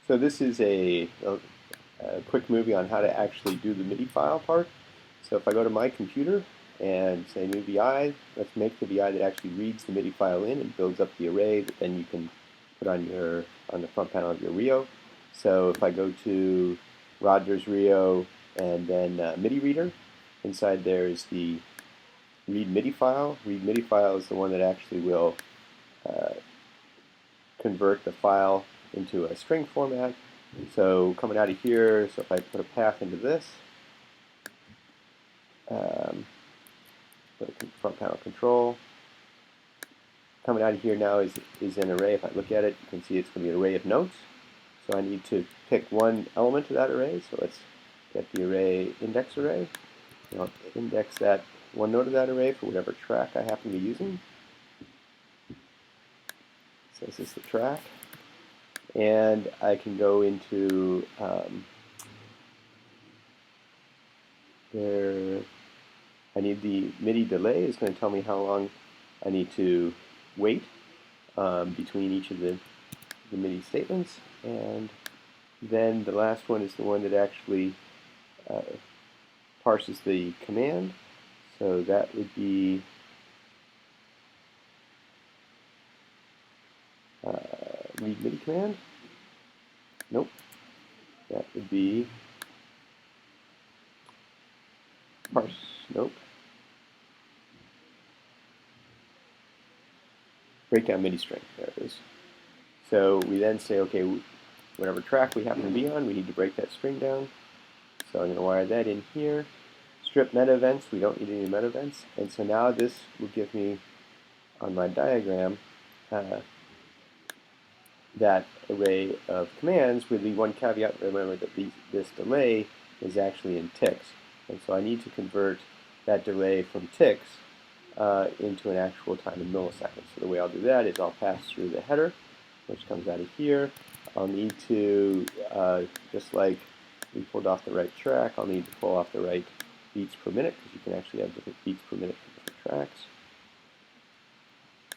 So this is a quick movie on how to actually do the MIDI file part. So if I go to my computer and say new VI, let's make the VI that actually reads the MIDI file in and builds up the array that then you can put on the front panel of your Rio. So if I go to Rogers Rio and then MIDI reader, inside there is the read MIDI file. Read MIDI file is the one that actually will convert the file into a string format. So coming out of here, so if I put a path into this, put a front panel control, coming out of here now is an array. If I look at it, you can see it's going to be an array of notes. So I need to pick one element of that array. So let's get the array index array. I'll index that one note of that array for whatever track I happen to be using. So this is the track. And I can go into I need the MIDI delay. It's going to tell me how long I need to wait between each of the MIDI statements. And then the last one is the one that actually parses the command. So that would be read MIDI command. Nope. That would be parse. Nope. Breakdown MIDI string. There it is. So we then say, okay, whatever track we happen to be on, we need to break that string down. So I'm going to wire that in here. Strip meta events. We don't need any meta events. And so now this will give me, on my diagram, that array of commands with the one caveat. Remember that this delay is actually in ticks. And so I need to convert that delay from ticks into an actual time in milliseconds. So the way I'll do that is I'll pass through the header, which comes out of here. I'll need to, just like we pulled off the right track, I'll need to pull off the right beats per minute, because you can actually have different beats per minute for different tracks.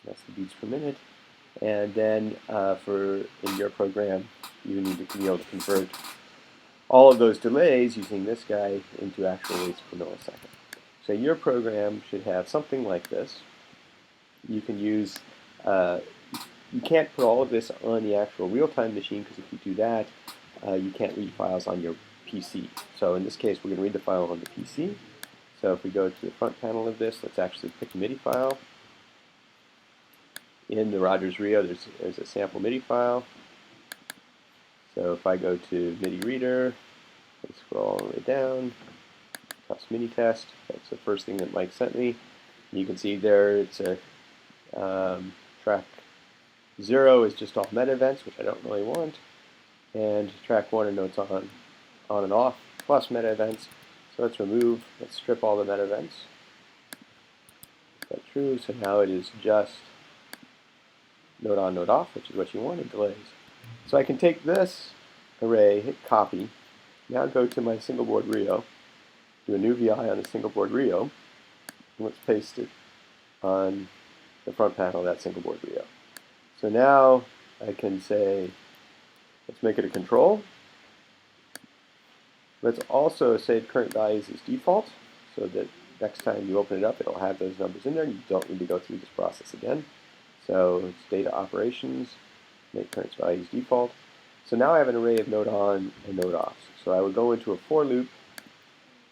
That's the beats per minute. And then in your program, you need to be able to convert all of those delays using this guy into actual waits per millisecond. So your program should have something like this. You can use, you can't put all of this on the actual real-time machine, because if you do that, you can't read files on your PC. So in this case, we're going to read the file on the PC. So if we go to the front panel of this, let's actually pick a MIDI file. In the Rogers Rio, there's a sample MIDI file. So if I go to MIDI reader, and scroll all the way down, test MIDI test, that's the first thing that Mike sent me. And you can see there it's a track 0 is just all meta events, which I don't really want. And track 1 are notes on and off, plus meta events. So let's strip all the meta events. Is that true? So now it is just note on, note off, which is what you wanted, delays. So I can take this array, hit copy, now go to my single board Rio, do a new VI on the single board Rio, and let's paste it on the front panel of that single board Rio. So now I can say, let's make it a control. Let's also save current values as default, so that next time you open it up, it'll have those numbers in there. You don't need to go through this process again. So it's data operations, make current values default. So now I have an array of note on and note off. So I would go into a for loop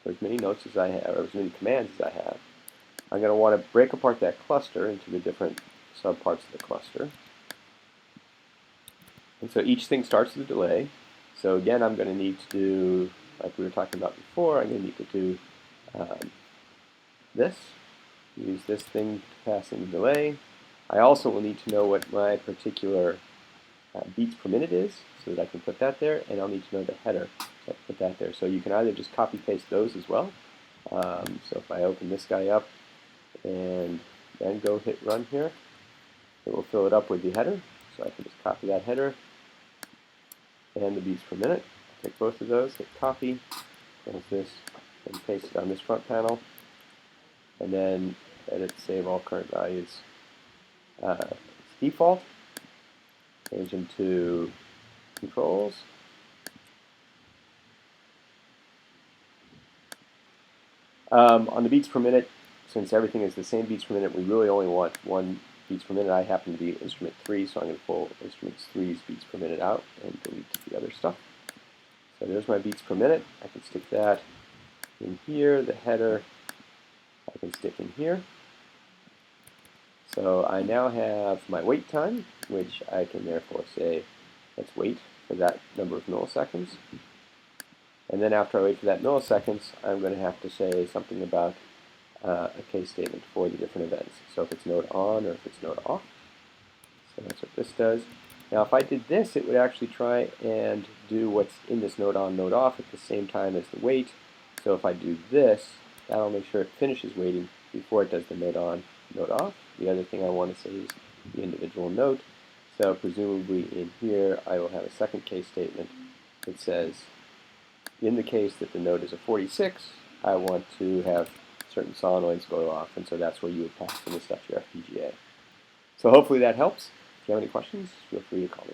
for as many notes as I have, or as many commands as I have. I'm going to want to break apart that cluster into the different subparts of the cluster. And so each thing starts with a delay. So again, I'm going to need to do, like we were talking about before, I'm going to need to do this. Use this thing to pass in the delay. I also will need to know what my particular beats per minute is, so that I can put that there, and I'll need to know the header, so I can put that there. So you can either just copy-paste those as well. So if I open this guy up and then go hit run here, it will fill it up with the header. So I can just copy that header and the beats per minute. Take both of those, hit copy, close this, and paste it on this front panel, and then edit, save all current values. Default, change them to controls. On the beats per minute, since everything is the same beats per minute, we really only want 1 beats per minute. I happen to be instrument 3, so I'm going to pull instrument 3's beats per minute out and delete the other stuff. So there's my beats per minute. I can stick that in here. The header I can stick in here. So I now have my wait time, which I can therefore say, let's wait for that number of milliseconds. And then after I wait for that milliseconds, I'm going to have to say something about a case statement for the different events. So if it's node on or if it's node off. So that's what this does. Now if I did this, it would actually try and do what's in this node on, node off at the same time as the wait. So if I do this, that'll make sure it finishes waiting before it does the node on, node off. The other thing I want to say is the individual node. So presumably in here, I will have a second case statement that says, in the case that the node is a 46, I want to have certain solenoids go off, and so that's where you would pass in the stuff to your FPGA. So hopefully that helps. If you have any questions, feel free to call me.